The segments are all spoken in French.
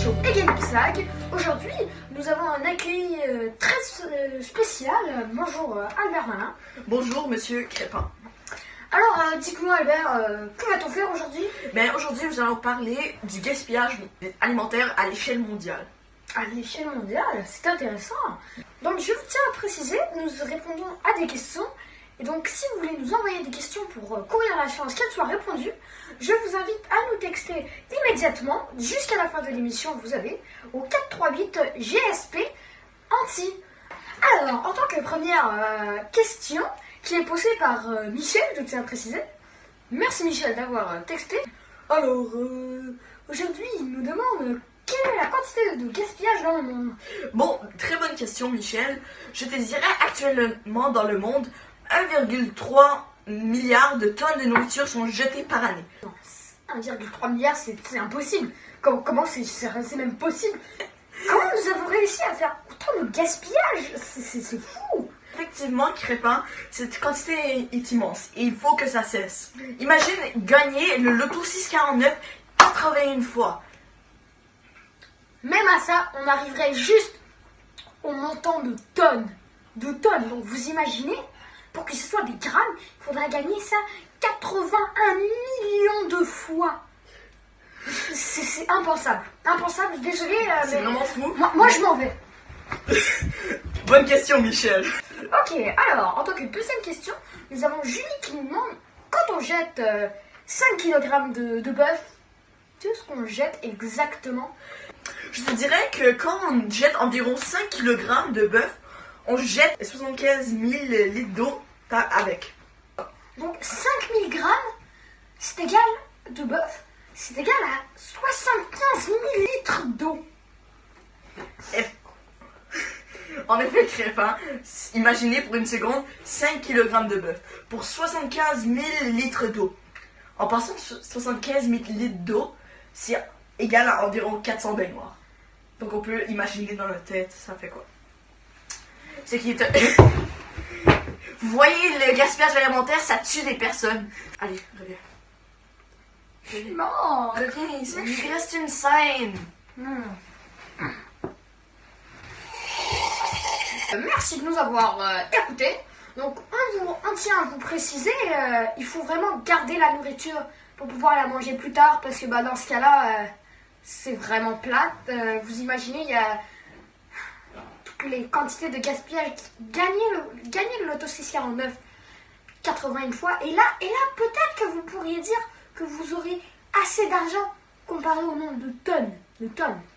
l'émission Egalipsag. Aujourd'hui, nous avons un accueil très spécial. Bonjour Albert Malin. Bonjour Monsieur Crépin. Alors, dites-moi Albert, que va-t-on faire aujourd'hui? Aujourd'hui, nous allons parler du gaspillage alimentaire à l'échelle mondiale. À l'échelle mondiale, c'est intéressant. Donc, je vous tiens à préciser, nous répondons à des questions. Et donc, si vous voulez nous envoyer des questions pour courir la chance qu'elles soient répondues, je vous invite à nous texter immédiatement, jusqu'à la fin de l'émission, vous avez, au 438 GSP Anti. Alors, en tant que première question, qui est posée par Michel, je tiens à préciser. Merci Michel d'avoir texté. Alors, aujourd'hui, il nous demande quelle est la quantité de gaspillage dans le monde. Bon, très bonne question Michel. Je te dirais actuellement dans le monde, 1,3 milliard de tonnes de nourriture sont jetées par année. 1,3 milliard, c'est impossible. Comment c'est même possible? Comment nous avons réussi à faire autant de gaspillage? C'est fou. Effectivement, Crépin, cette quantité est immense et il faut que ça cesse. Imagine gagner le loto 649 81 fois. Même à ça, on arriverait juste au montant de tonnes. De tonnes. Donc vous imaginez, pour que ce soit des grammes, il faudrait gagner ça 81 millions de fois. C'est impensable. Impensable, désolé. C'est vraiment fou. Moi je m'en vais. Bonne question, Michel. Ok, alors, en tant que deuxième question, nous avons Julie qui nous demande, quand on jette 5 kg de bœuf, qu'est-ce qu'on jette exactement? Je te dirais que quand on jette environ 5 kg de bœuf, on jette 75 000 litres d'eau avec. Donc 5000 grammes, c'est égal de bœuf, c'est égal à 75 000 litres d'eau. En effet, Crépin, imaginez pour une seconde 5 kg de bœuf pour 75 000 litres d'eau. En passant 75 000 litres d'eau, c'est égal à environ 400 baignoires. Donc on peut imaginer dans notre tête, ça fait quoi? C'est qui est... Vous voyez, le gaspillage alimentaire, ça tue des personnes. Allez, reviens. Non, Reviens, il reste une scène. Merci de nous avoir écoutés. Donc on tient à vous préciser, il faut vraiment garder la nourriture pour pouvoir la manger plus tard, parce que dans ce cas-là, c'est vraiment plate. Vous imaginez, il y a toutes les quantités de gaspillage. Gagner le loto 649 81 fois, et là peut-être que vous pourriez dire que vous aurez assez d'argent comparé au nombre de tonnes,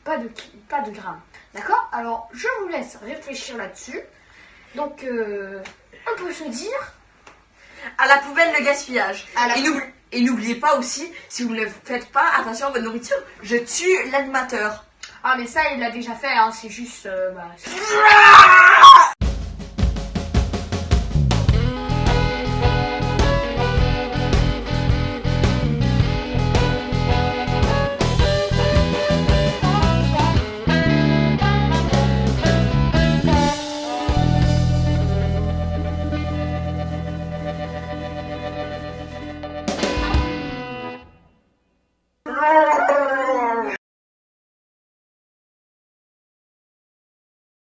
pas de grammes. D'accord? Alors, je vous laisse réfléchir là-dessus. Donc, on peut se dire... À la poubelle le gaspillage. poubelle. Et n'oubliez pas aussi, si vous ne faites pas attention à votre nourriture, je tue l'animateur. Ah, mais ça, il l'a déjà fait, hein, c'est juste...